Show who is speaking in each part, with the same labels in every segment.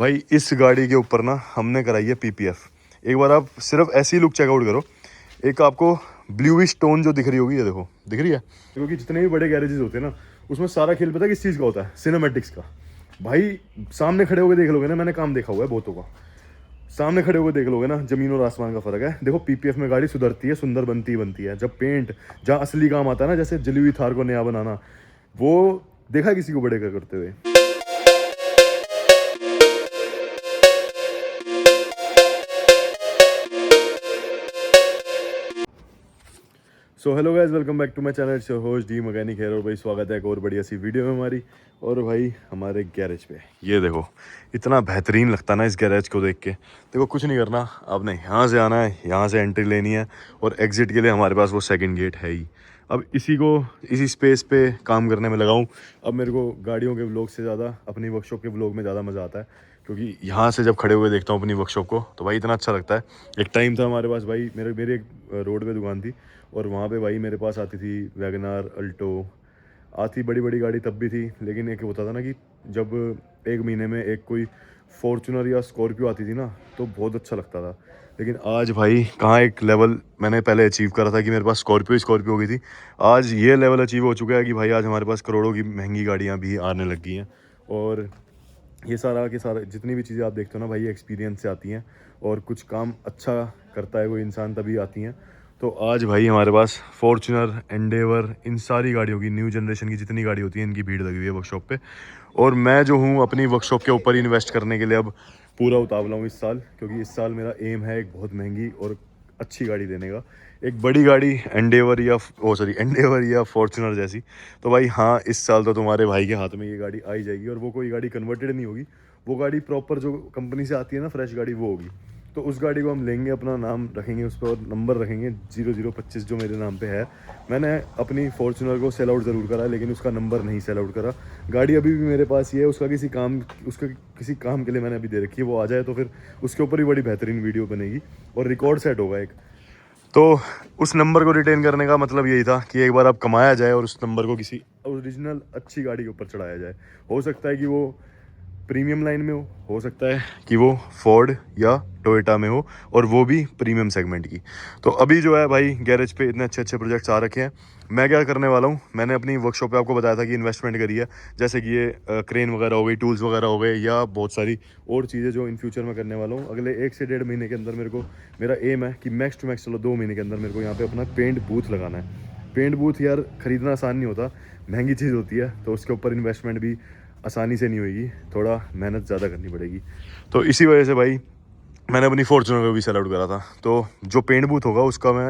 Speaker 1: भाई इस गाड़ी के ऊपर ना हमने कराई है पीपीएफ। एक बार आप सिर्फ ऐसी लुक चेकआउट करो। एक आपको ब्लूइश टोन जो दिख रही होगी, ये देखो दिख रही है, क्योंकि जितने भी बड़े गैरेजेस होते हैं ना उसमें सारा खेल पता है किस चीज़ का होता है, सिनेमैटिक्स का। भाई सामने खड़े होकर देख लोगे ना, मैंने काम देखा हुआ है बहुतों का, सामने खड़े होकर देख लोगे ना, जमीन और आसमान का फर्क है। देखो पीपीएफ में गाड़ी सुधरती है, सुंदर बनती है जब पेंट, जहाँ असली काम आता है ना, जैसे जली हुई थार को नया बनाना, वो देखा है किसी को बड़े का करते हुए। So hello guys, welcome back to my channel. It's your host the mechanic है। और भाई स्वागत है एक और बढ़िया सी वीडियो में हमारी। और भाई हमारे गैरेज पे ये देखो, इतना बेहतरीन लगता है ना इस गैरेज को देख के। देखो कुछ नहीं करना, आपने यहाँ से आना है, यहाँ से एंट्री लेनी है और एग्जिट के लिए हमारे पास वो सेकंड गेट है ही। अब इसी स्पेस पे काम करने में लगाऊं। अब मेरे को गाड़ियों के व्लॉग से ज़्यादा अपनी वर्कशॉप के व्लॉग में ज़्यादा मज़ा आता है, क्योंकि यहाँ से जब खड़े हुए देखता हूँ अपनी वर्कशॉप को तो भाई इतना अच्छा लगता है। एक टाइम था हमारे पास भाई, मेरी एक रोड पे दुकान थी और वहाँ पे भाई मेरे पास आती थी वैगनार, अल्टो आती, बड़ी बड़ी गाड़ी तब भी थी। लेकिन एक होता था ना कि जब एक महीने में एक कोई फॉर्चुनर या स्कॉर्पियो आती थी ना तो बहुत अच्छा लगता था। लेकिन आज भाई कहाँ एक लेवल मैंने पहले अचीव करा था कि मेरे पास स्कॉर्पियो हो गई थी, आज ये लेवल अचीव हो चुका है कि भाई आज हमारे पास करोड़ों की महंगी गाड़ियाँ भी आने लग गई हैं। और ये सारा के सारा जितनी भी चीज़ें आप देखते हो ना भाई, एक्सपीरियंस से आती हैं। और कुछ काम अच्छा करता है कोई इंसान तभी आती हैं। तो आज भाई हमारे पास फॉर्च्यूनर, एंडेवर, इन सारी गाड़ियों की, न्यू जनरेशन की जितनी गाड़ी होती है इनकी भीड़ लगी हुई है वर्कशॉप पे। और मैं जो हूँ अपनी वर्कशॉप के ऊपर इन्वेस्ट करने के लिए अब पूरा उतावला हूँ इस साल, क्योंकि इस साल मेरा एम है एक बहुत महंगी और अच्छी गाड़ी देने का, एक बड़ी गाड़ी, एंडेवर या फॉर्च्यूनर जैसी। तो भाई हाँ, इस साल तो तुम्हारे भाई के हाथ में ये गाड़ी आ ही जाएगी। और वो कोई गाड़ी कन्वर्टेड नहीं होगी, वो गाड़ी प्रॉपर जो कंपनी से आती है ना, फ्रेश गाड़ी, वो होगी। तो उस गाड़ी को हम लेंगे, अपना नाम रखेंगे उस पर और नंबर रखेंगे 0025 जो मेरे नाम पे है। मैंने अपनी फॉर्च्यूनर को सेल आउट ज़रूर करा, लेकिन उसका नंबर नहीं सेल आउट करा। गाड़ी अभी भी मेरे पास ही है, उसका किसी काम के लिए मैंने अभी दे रखी है। वो आ जाए तो फिर उसके ऊपर ही बड़ी बेहतरीन वीडियो बनेगी और रिकॉर्ड सेट होगा एक। तो उस नंबर को रिटेन करने का मतलब यही था कि एक बार अब कमाया जाए और उस नंबर को किसी ओरिजिनल अच्छी गाड़ी के ऊपर चढ़ाया जाए। हो सकता है कि वो प्रीमियम लाइन में हो सकता है कि वो फोर्ड या टोयोटा में हो, और वो भी प्रीमियम सेगमेंट की। तो अभी जो है भाई गैरेज पे इतने अच्छे अच्छे प्रोजेक्ट्स आ रखे हैं। मैं क्या करने वाला हूँ, मैंने अपनी वर्कशॉप पे आपको बताया था कि इन्वेस्टमेंट करी है, जैसे कि ये क्रेन वगैरह हो गई, टूल्स वगैरह हो गए, या बहुत सारी और चीज़ें जो इन फ्यूचर में करने वाला हूँ। अगले 1 से 1.5 महीने के अंदर मेरा एम है कि मैक्स टू मैक्स, चलो 2 महीने के अंदर मेरे को यहाँ पे अपना पेंट बूथ लगाना है। पेंट बूथ यार खरीदना आसान नहीं होता, महंगी चीज़ होती है, तो उसके ऊपर इन्वेस्टमेंट भी आसानी से नहीं होगी, थोड़ा मेहनत ज़्यादा करनी पड़ेगी। तो इसी वजह से भाई मैंने अपनी फॉर्च्यूनर को भी सेल आउट करा था। तो जो पेंट बूथ होगा उसका मैं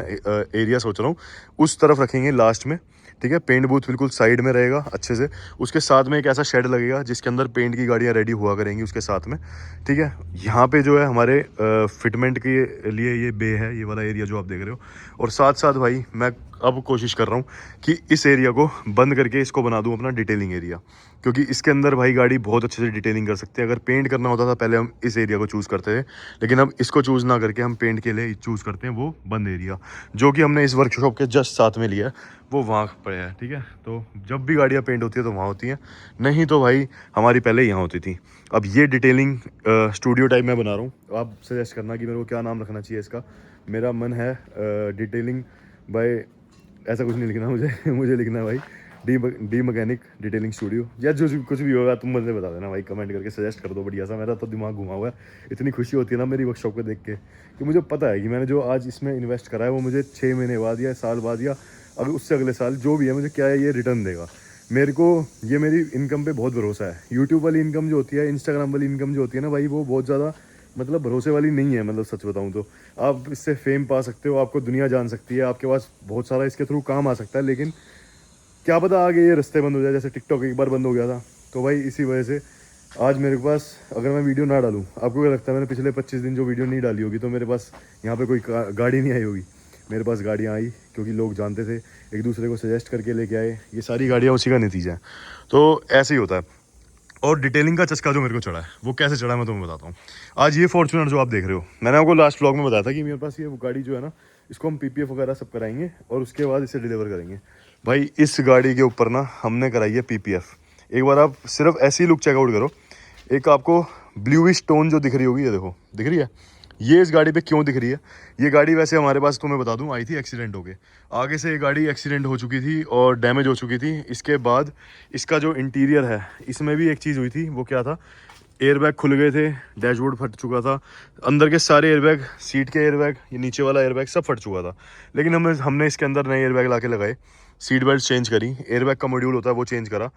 Speaker 1: एरिया सोच रहा हूँ उस तरफ रखेंगे लास्ट में, ठीक है। पेंट बूथ बिल्कुल साइड में रहेगा अच्छे से, उसके साथ में एक ऐसा शेड लगेगा जिसके अंदर पेंट की गाड़ियाँ रेडी हुआ करेंगी उसके साथ में, ठीक है। यहाँ पे जो है हमारे फिटमेंट के लिए ये बे है, ये वाला एरिया जो आप देख रहे हो। और साथ साथ भाई मैं अब कोशिश कर रहा हूँ कि इस एरिया को बंद करके इसको बना दूँ अपना डिटेलिंग एरिया, क्योंकि इसके अंदर भाई गाड़ी बहुत अच्छे से डिटेलिंग कर सकते हैं। अगर पेंट करना होता था पहले हम इस एरिया को चूज़ करते थे, लेकिन अब इसको चूज़ ना करके हम पेंट के लिए चूज़ करते हैं वो बंद एरिया, जो कि हमने इस वर्कशॉप के जस्ट साथ में लिया है, वो वहाँ पर है, ठीक है। तो जब भी गाड़ियाँ पेंट होती है तो वहाँ होती हैं, नहीं तो भाई हमारी पहले यहाँ होती थी। अब ये डिटेलिंग स्टूडियो टाइप में बना रहा हूँ। आप सजेस्ट करना कि मेरे को क्या नाम रखना चाहिए इसका। मेरा मन है डिटेलिंग बाय, ऐसा कुछ नहीं लिखना मुझे मुझे लिखना है भाई डी मैकेनिक डिटेलिंग स्टूडियो, या जो कुछ भी होगा तुम मुझे बता देना भाई, कमेंट करके सजेस्ट कर दो बढ़िया सा। मेरा तो दिमाग घुमा हुआ है, इतनी खुशी होती है ना मेरी वर्कशॉप को देख के, कि मुझे पता है कि मैंने जो आज इसमें इन्वेस्ट करा है वो मुझे 6 महीने बाद या साल बाद या अगर उससे अगले साल जो भी है, मुझे क्या है ये रिटर्न देगा। मेरे को ये मेरी इनकम पे बहुत भरोसा है। यूट्यूब वाली इनकम जो होती है, इंस्टाग्राम वाली इनकम जो होती है ना भाई, वो बहुत ज़्यादा मतलब भरोसे वाली नहीं है। मतलब सच बताऊं तो आप इससे फेम पा सकते हो, आपको दुनिया जान सकती है, आपके पास बहुत सारा इसके थ्रू काम आ सकता है, लेकिन क्या पता आगे ये रास्ते बंद हो जाए, जैसे टिकटॉक एक बार बंद हो गया था। तो भाई इसी वजह से आज मेरे पास, अगर मैं वीडियो ना डालूँ, आपको क्या लगता है मैंने पिछले 25 दिन जो वीडियो नहीं डाली होगी तो मेरे पास यहाँ पे कोई गाड़ी नहीं आई होगी। मेरे पास गाड़ियाँ आई क्योंकि लोग जानते थे, एक दूसरे को सजेस्ट करके लेके आए, ये सारी गाड़ियाँ उसी का नतीजा है। तो ऐसे ही होता है। और डिटेलिंग का चस्का जो मेरे को चढ़ा है वो कैसे चढ़ा है मैं तुम्हें बताता हूँ। आज ये फॉर्च्यूनर जो आप देख रहे हो, मैंने आपको लास्ट व्लॉग में बताया था कि मेरे पास ये गाड़ी जो है ना, इसको हम पीपीएफ वगैरह सब कराएंगे और उसके बाद इसे डिलीवर करेंगे। भाई इस गाड़ी के ऊपर ना हमने कराई है पीपीएफ। एक बार आप सिर्फ ऐसी लुक चेकआउट करो। एक आपको ब्लूइश टोन जो दिख रही होगी, ये देखो दिख रही है, ये इस गाड़ी पे क्यों दिख रही है। ये गाड़ी वैसे हमारे पास, तुम्हें बता दूं, आई थी एक्सीडेंट होके। आगे से ये गाड़ी एक्सीडेंट हो चुकी थी और डैमेज हो चुकी थी। इसके बाद इसका जो इंटीरियर है, इसमें भी एक चीज़ हुई थी। वो क्या था, एयरबैग खुल गए थे, डैशबोर्ड फट चुका था, अंदर के सारे एयरबैग, सीट के एयरबैग, ये नीचे वाला एयरबैग सब फट चुका था। लेकिन हमने इसके अंदर नए एयरबैग ला के लगाए, सीट बेल्ट चेंज करी, एयरबैग का मॉड्यूल होता है वो चेंज करा,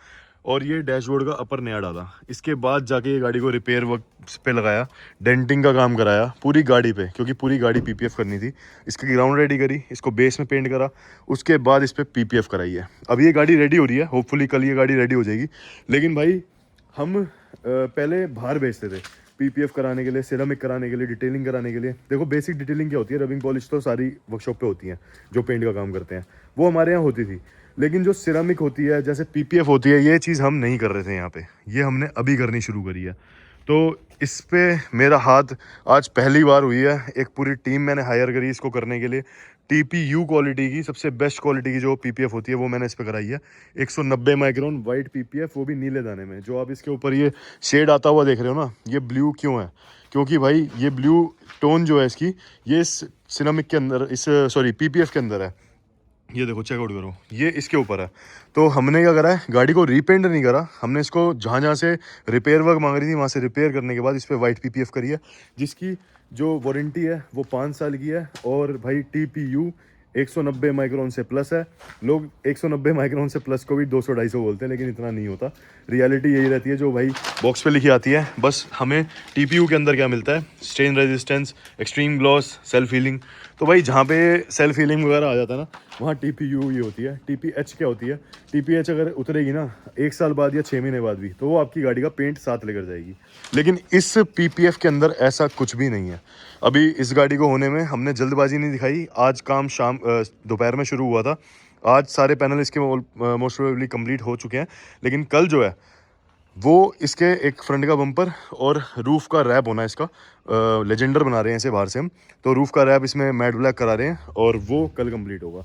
Speaker 1: और ये डैशबोर्ड का अपर नया डाला। इसके बाद जाके ये गाड़ी को रिपेयर वर्क पे लगाया, डेंटिंग का काम कराया पूरी गाड़ी पे, क्योंकि पूरी गाड़ी पीपीएफ करनी थी। इसकी ग्राउंड रेडी करी, इसको बेस में पेंट करा, उसके बाद इस पर पीपीएफ कराई है। अब ये गाड़ी रेडी हो रही है, होपफुली कल ये गाड़ी रेडी हो जाएगी। लेकिन भाई हम पहले बाहर भेजते थे पीपीएफ कराने के लिए, सिरेमिक कराने के लिए, डिटेलिंग कराने के लिए। देखो बेसिक डिटेलिंग क्या होती है, रबिंग पॉलिश तो सारी वर्कशॉप पे होती है, जो पेंट का काम करते हैं वो हमारे यहाँ होती थी। लेकिन जो सिरेमिक होती है, जैसे पीपीएफ होती है, ये चीज़ हम नहीं कर रहे थे यहाँ पे, ये हमने अभी करनी शुरू करी है। तो इस पे मेरा हाथ आज पहली बार हुई है। एक पूरी टीम मैंने हायर करी इसको करने के लिए। TPU क्वालिटी की, सबसे बेस्ट क्वालिटी की जो पीपीएफ होती है वो मैंने इस पे कराई है। 190 माइक्रोन वाइट पीपीएफ, वो भी नीले दाने में। जो आप इसके ऊपर ये शेड आता हुआ देख रहे हो ना, ये ब्लू क्यों है, क्योंकि भाई ये ब्लू टोन जो है इसकी, ये इस सिरेमिक के अंदर, इस सॉरी पीपीएफ के अंदर है। ये देखो चेकआउट करो, ये इसके ऊपर है। तो हमने क्या करा है, गाड़ी को रीपेंट नहीं करा, हमने इसको जहाँ जहाँ से रिपेयर वर्क मांग रही थी वहाँ से रिपेयर करने के बाद इस पर वाइट पीपीएफ करी है, जिसकी जो वारंटी है वो 5 साल की है। और भाई TPU 190 माइक्रोन से प्लस है। लोग 190 माइक्रोन से प्लस को भी 200-250 बोलते हैं, लेकिन इतना नहीं होता। रियलिटी यही रहती है जो भाई बॉक्स पे लिखी आती है। बस हमें TPU के अंदर क्या मिलता है, strain resistance, extreme gloss, self healing. तो भाई जहाँ पे सेल्फ हीलिंग वगैरह आ जाता है ना, वहाँ TPU ये होती है। TPH क्या होती है, TPH अगर उतरेगी ना 1 साल बाद या 6 महीने बाद भी, तो वो आपकी गाड़ी का पेंट साथ लेकर जाएगी। लेकिन इस PPF के अंदर ऐसा कुछ भी नहीं है। अभी इस गाड़ी को होने में हमने जल्दबाजी नहीं दिखाई। आज काम शाम दोपहर में शुरू हुआ था। आज सारे पैनल इसके मोस्ट प्रोबेबली कंप्लीट हो चुके हैं। लेकिन कल जो है वो इसके एक फ्रंट का बम्पर और रूफ़ का रैप होना है इसका। लेजेंडर बना रहे हैं इसे बाहर से हम, तो रूफ़ का रैप इसमें मैट ब्लैक करा रहे हैं और वो कल कंप्लीट होगा।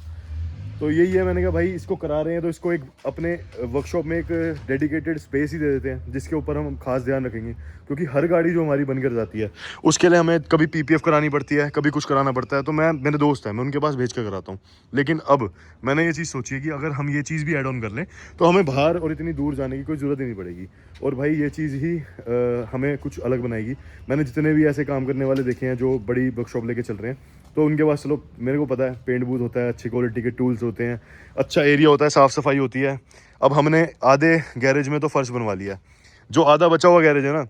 Speaker 1: तो यही है, मैंने कहा भाई इसको करा रहे हैं तो इसको एक अपने वर्कशॉप में एक डेडिकेटेड स्पेस ही दे देते हैं, जिसके ऊपर हम खास ध्यान रखेंगे। क्योंकि हर गाड़ी जो हमारी बनकर जाती है उसके लिए हमें कभी पीपीएफ करानी पड़ती है, कभी कुछ कराना पड़ता है। तो मेरे दोस्त हैं, मैं उनके पास भेज कर कराता हूँ। लेकिन अब मैंने ये चीज़ सोची है कि अगर हम ये चीज़ भी ऐड ऑन कर लें तो हमें बाहर और इतनी दूर जाने की कोई ज़रूरत ही नहीं पड़ेगी। और भाई ये चीज़ ही हमें कुछ अलग बनाएगी। मैंने जितने भी ऐसे काम करने वाले देखे हैं जो बड़ी वर्कशॉप लेके चल रहे हैं, तो उनके पास चलो मेरे को पता है पेंट बूथ होता है, अच्छी क्वालिटी के टूल्स होते हैं, अच्छा एरिया होता है, साफ़ सफाई होती है। अब हमने आधे गैरेज में तो फर्श बनवा लिया, जो आधा बचा हुआ गैरेज है ना,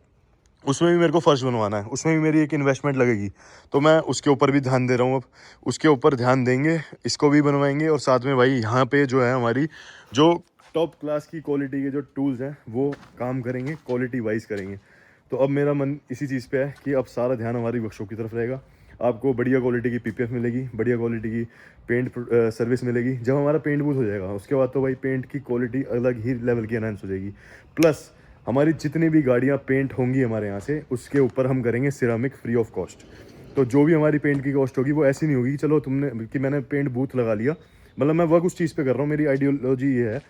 Speaker 1: उसमें भी मेरे को फर्श बनवाना है, उसमें भी मेरी एक इन्वेस्टमेंट लगेगी। तो मैं उसके ऊपर भी ध्यान दे रहा हूँ। अब उसके ऊपर ध्यान देंगे, इसको भी बनवाएंगे। और साथ में भाई यहाँ पे जो है हमारी जो टॉप क्लास की क्वालिटी के जो टूल्स हैं वो काम करेंगे, क्वालिटी वाइज करेंगे। तो अब मेरा मन इसी चीज़ पे है कि अब सारा ध्यान हमारी वर्कशॉप की तरफ रहेगा। आपको बढ़िया क्वालिटी की पीपीएफ मिलेगी, बढ़िया क्वालिटी की पेंट सर्विस मिलेगी। जब हमारा पेंट बूथ हो जाएगा उसके बाद तो भाई पेंट की क्वालिटी अलग ही लेवल की एनहांस हो जाएगी। प्लस हमारी जितनी भी गाड़ियाँ पेंट होंगी हमारे यहाँ से, उसके ऊपर हम करेंगे सिरामिक फ्री ऑफ कॉस्ट। तो जो भी हमारी पेंट की कॉस्ट होगी वो ऐसी नहीं होगी कि चलो तुमने कि मैंने पेंट बूथ लगा लिया। मतलब मैं वर्क उस चीज़ पे कर रहा हूँ। मेरी आइडियोलॉजी ये है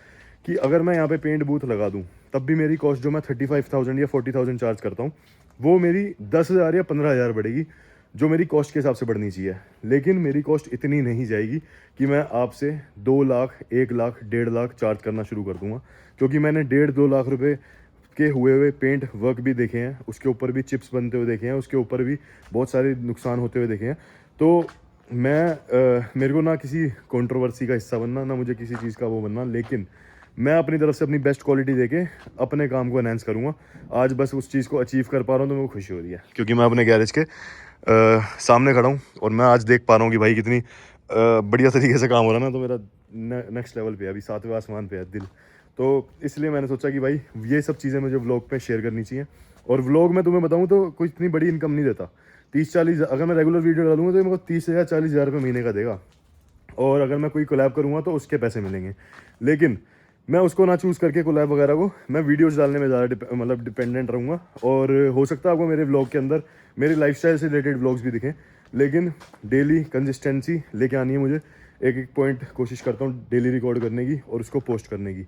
Speaker 1: कि अगर मैं यहाँ पे पेंट बूथ लगा दूँ तब भी मेरी कॉस्ट जो मैं 35,000 या 40,000 चार्ज करता हूँ, वो मेरी 10,000 या 15,000 बढ़ेगी, जो मेरी कॉस्ट के हिसाब से बढ़नी चाहिए। लेकिन मेरी कॉस्ट इतनी नहीं जाएगी कि मैं आपसे 2 लाख, 1 लाख, 1.5 लाख चार्ज करना शुरू कर दूंगा। क्योंकि मैंने 1.5-2 लाख रुपए के हुए पेंट वर्क भी देखे हैं, उसके ऊपर भी चिप्स बनते हुए देखे हैं, उसके ऊपर भी बहुत सारे नुकसान होते हुए देखे हैं। तो मेरे को ना किसी कंट्रोवर्सी का हिस्सा बनना, ना मुझे किसी चीज़ का वो बनना, लेकिन मैं अपनी तरफ से अपनी बेस्ट क्वालिटी देके अपने काम को एनहांस करूँगा। आज बस उस चीज़ को अचीव कर पा रहा हूँ तो मेरे को खुशी हो रही है, क्योंकि मैं अपने गैरेज के सामने खड़ा हूँ और मैं आज देख पा रहा हूँ कि भाई कितनी बढ़िया तरीके से काम हो रहा है ना। तो मेरा नेक्स्ट लेवल पे है, अभी 7वें आसमान पे है दिल। तो इसलिए मैंने सोचा कि भाई ये सब चीज़ें मुझे व्लॉग पे शेयर करनी चाहिए। और व्लॉग में तुम्हें बताऊँ तो कोई इतनी बड़ी इनकम नहीं देता। 30-40, अगर मैं रेगुलर वीडियो डालूंगा तो मेरे को 30,000-40,000 रुपये महीने का देगा। और अगर मैं कोई कोलैब करूँगा तो उसके पैसे मिलेंगे। लेकिन मैं उसको ना चूज़ करके कोलैब वगैरह को, मैं वीडियोस डालने में ज़्यादा मतलब डिपेंडेंट रहूँगा। और हो सकता है आपको मेरे व्लॉग के अंदर मेरी लाइफस्टाइल से रिलेटेड व्लॉग्स भी दिखें, लेकिन डेली कंसिस्टेंसी लेके आनी है मुझे। एक एक पॉइंट कोशिश करता हूँ डेली रिकॉर्ड करने की और उसको पोस्ट करने की।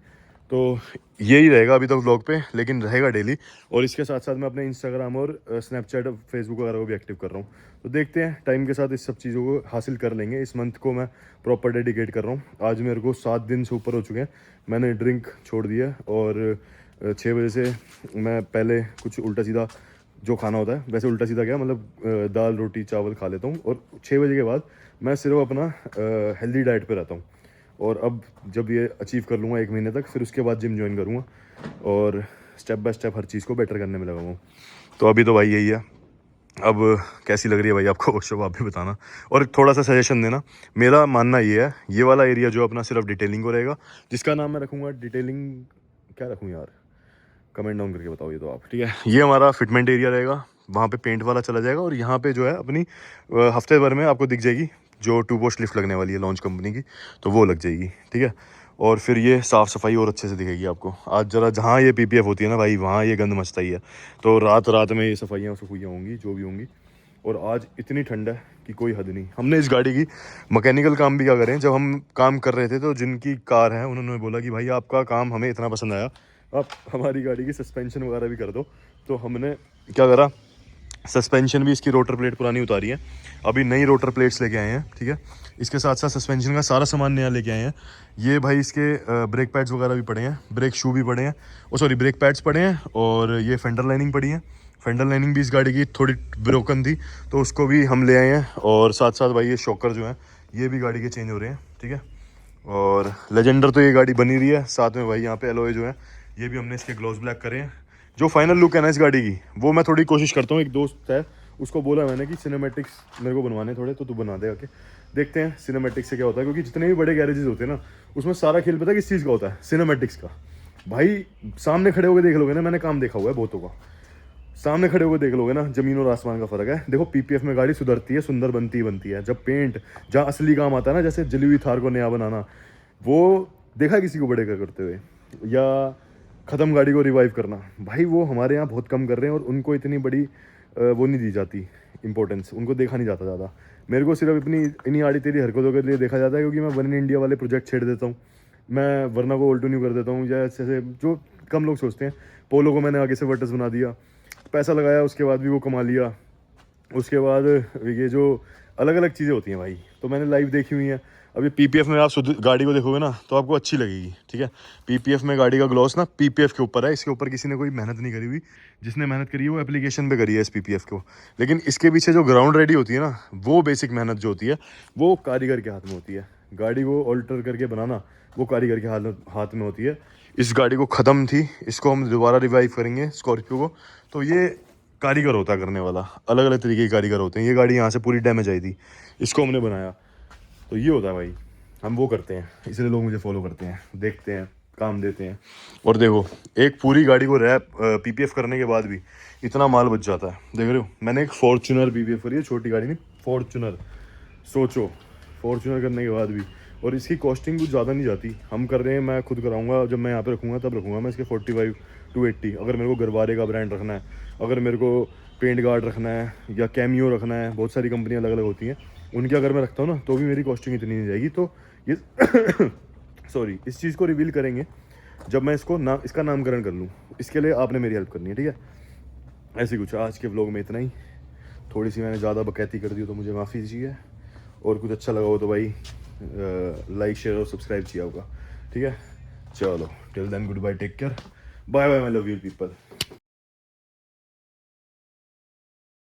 Speaker 1: तो यही रहेगा अभी तक व्लॉग पे, लेकिन रहेगा डेली। और इसके साथ साथ मैं अपने इंस्टाग्राम और स्नैपचैट और फेसबुक वगैरह को भी एक्टिव कर रहा हूँ। तो देखते हैं, टाइम के साथ इस सब चीज़ों को हासिल कर लेंगे। इस मंथ को मैं प्रॉपर डेडिकेट कर रहा हूँ। आज मेरे को 7 दिन से ऊपर हो चुके हैं, मैंने ड्रिंक छोड़ दिया है। और 6 बजे से मैं पहले कुछ उल्टा सीधा जो खाना होता है, वैसे उल्टा सीधा क्या मतलब दाल रोटी चावल खा लेता हूँ। और 6 बजे के बाद मैं सिर्फ अपना हेल्दी डाइट पे रहता हूँ। और अब जब ये अचीव कर लूँगा 1 महीने तक, फिर उसके बाद जिम ज्वाइन करूँगा और स्टेप बाय स्टेप हर चीज़ को बेटर करने में लगाऊंगा। तो अभी तो भाई यही है। अब कैसी लग रही है भाई आपको वर्कशॉप, आप भी बताना और थोड़ा सा सजेशन देना। मेरा मानना ये है, ये वाला एरिया जो अपना सिर्फ डिटेलिंग को रहेगा, जिसका नाम मैं रखूँगा डिटेलिंग, क्या रखूँ यार, कमेंट डाउन करके बताओ ये तो आप, ठीक है। ये हमारा फिटमेंट एरिया रहेगा, वहाँ पे पेंट वाला चला जाएगा। और यहाँ पे जो है अपनी हफ्ते भर में आपको दिख जाएगी जो 2 पोस्ट लिफ्ट लगने वाली है लॉन्च कंपनी की, तो वो लग जाएगी, ठीक है। और फिर ये साफ़ सफाई और अच्छे से दिखेगी आपको। आज जरा जहाँ ये पीपीएफ होती है ना भाई, वहाँ ये गंद मचता ही है। तो रात रात में ये सफाइयाँ होंगी जो भी होंगी। और आज इतनी ठंड है कि कोई हद नहीं। हमने इस गाड़ी की मैकेनिकल काम भी क्या करें, जब हम काम कर रहे थे तो जिनकी कार है उन्होंने बोला कि भाई आपका काम हमें इतना पसंद आया, आप हमारी गाड़ी की सस्पेंशन वगैरह भी कर दो। तो हमने क्या करा, सस्पेंशन भी इसकी रोटर प्लेट पुरानी उतारी है, अभी नई रोटर प्लेट्स लेके आए हैं, ठीक है। इसके साथ साथ सस्पेंशन का सारा सामान नया लेके आए हैं। ये भाई इसके ब्रेक पैड्स वगैरह भी पड़े हैं, ब्रेक शू भी पड़े हैं, ओ सॉरी ब्रेक पैड्स पड़े हैं। और ये फेंडर लाइनिंग पड़ी है, फेंडर लाइनिंग भी इस गाड़ी की थोड़ी ब्रोकन थी तो उसको भी हम ले आए हैं। और साथ साथ भाई ये शॉकर जो है ये भी गाड़ी के चेंज हो रहे हैं, ठीक है। और लेजेंडर तो ये गाड़ी बनी रही है, साथ में भाई यहाँ पे एलॉय जो है ये भी हमने इसके ग्लोव्स ब्लैक करे हैं। जो फाइनल लुक है ना इस गाड़ी की, वो मैं थोड़ी कोशिश करता हूँ। एक दोस्त है, उसको बोला मैंने कि सिनेमैटिक्स मेरे को बनवाने थोड़े, तो तू बना दे आके। देखते हैं सिनेमैटिक्स से क्या होता है, क्योंकि जितने भी बड़े गैरेजेस होते हैं ना, उसमें सारा खेल पता है किस चीज़ का होता है, सिनेमैटिक्स का। भाई सामने खड़े होकर देख लोगे ना, मैंने काम देखा हुआ है बहुतों का, सामने खड़े होकर देख लोगे ना, जमीन और आसमान का फर्क है। देखो पीपीएफ में गाड़ी सुधरती है, सुंदर बनती है जब पेंट, जहाँ असली काम आता है ना, जैसे जली हुई थार को नया बनाना, वो देखा किसी को बड़े करते हुए, या ख़त्म गाड़ी को रिवाइव करना, भाई वो हमारे यहाँ बहुत कम कर रहे हैं। और उनको इतनी बड़ी वो नहीं दी जाती इंपॉर्टेंस, उनको देखा नहीं जाता ज़्यादा। मेरे को सिर्फ अपनी इन्हीं आड़ी तेरी हरकतों के लिए देखा जाता है, क्योंकि मैं वन इन इंडिया वाले प्रोजेक्ट छेड़ देता हूँ, मैं वरना को ऑल्टो न्यू कर देता हूँ, या ऐसे जो कम लोग सोचते हैं। पोलो को मैंने आगे से वर्टस बना दिया, पैसा लगाया, उसके बाद भी वो कमा लिया। उसके बाद ये जो अलग अलग चीज़ें होती हैं भाई, तो मैंने लाइव देखी हुई हैं। अभी पीपीएफ में आप गाड़ी को देखोगे ना तो आपको अच्छी लगेगी, ठीक है। पीपीएफ में गाड़ी का ग्लॉस ना पीपीएफ के ऊपर है, इसके ऊपर किसी ने कोई मेहनत नहीं करी हुई। जिसने मेहनत करी है वो एप्लीकेशन पे करी है इस पीपीएफ को, लेकिन इसके पीछे जो ग्राउंड रेडी होती है ना, वो बेसिक मेहनत जो होती है वो कारीगर के हाथ में होती है। गाड़ी को ऑल्टर करके बनाना वो कारीगर के हाथ में होती है। इस गाड़ी को ख़त्म थी, इसको हम दोबारा रिवाइव करेंगे स्कॉर्पियो को, तो ये कारीगर होता है करने वाला, अलग अलग तरीके के कारीगर होते हैं। ये गाड़ी यहाँ से पूरी डैमेज आई थी, इसको हमने बनाया, तो ये होता है भाई, हम वो करते हैं, इसलिए लोग मुझे फॉलो करते हैं, देखते हैं, काम देते हैं। और देखो एक पूरी गाड़ी को रैप पीपीएफ करने के बाद भी इतना माल बच जाता है, देख रहे हो। मैंने एक फॉर्च्यूनर पीपीएफ करी है, छोटी गाड़ी नहीं, फॉर्च्यूनर, सोचो फॉर्च्यूनर करने के बाद भी। और इसकी कॉस्टिंग कुछ ज़्यादा नहीं जाती, हम कर रहे हैं, मैं खुद कराऊंगा, जब मैं यहाँ पे रखूँगा तब रखूँगा मैं इसके 45 to 80। अगर मेरे को गरवारे का ब्रांड रखना है, अगर मेरे को पेंट गार्ड रखना है, या कैमियो रखना है, बहुत सारी कंपनियाँ अलग अलग होती हैं, उनकी अगर मैं रखता हूँ ना तो भी मेरी कॉस्टिंग इतनी नहीं जाएगी। तो ये सॉरी, इस चीज़ को रिवील करेंगे जब मैं इसका नामकरण कर लूँ। इसके लिए आपने मेरी हेल्प करनी है, ठीक है। ऐसे कुछ आज के व्लॉग में इतना ही। थोड़ी सी मैंने ज़्यादा बकैती कर दी तो मुझे माफ़ी दीजिए, और कुछ अच्छा लगा हो तो भाई लाइक शेयर और सब्सक्राइब किया होगा, ठीक है। चलो till then goodbye, take care, bye bye, I love you people.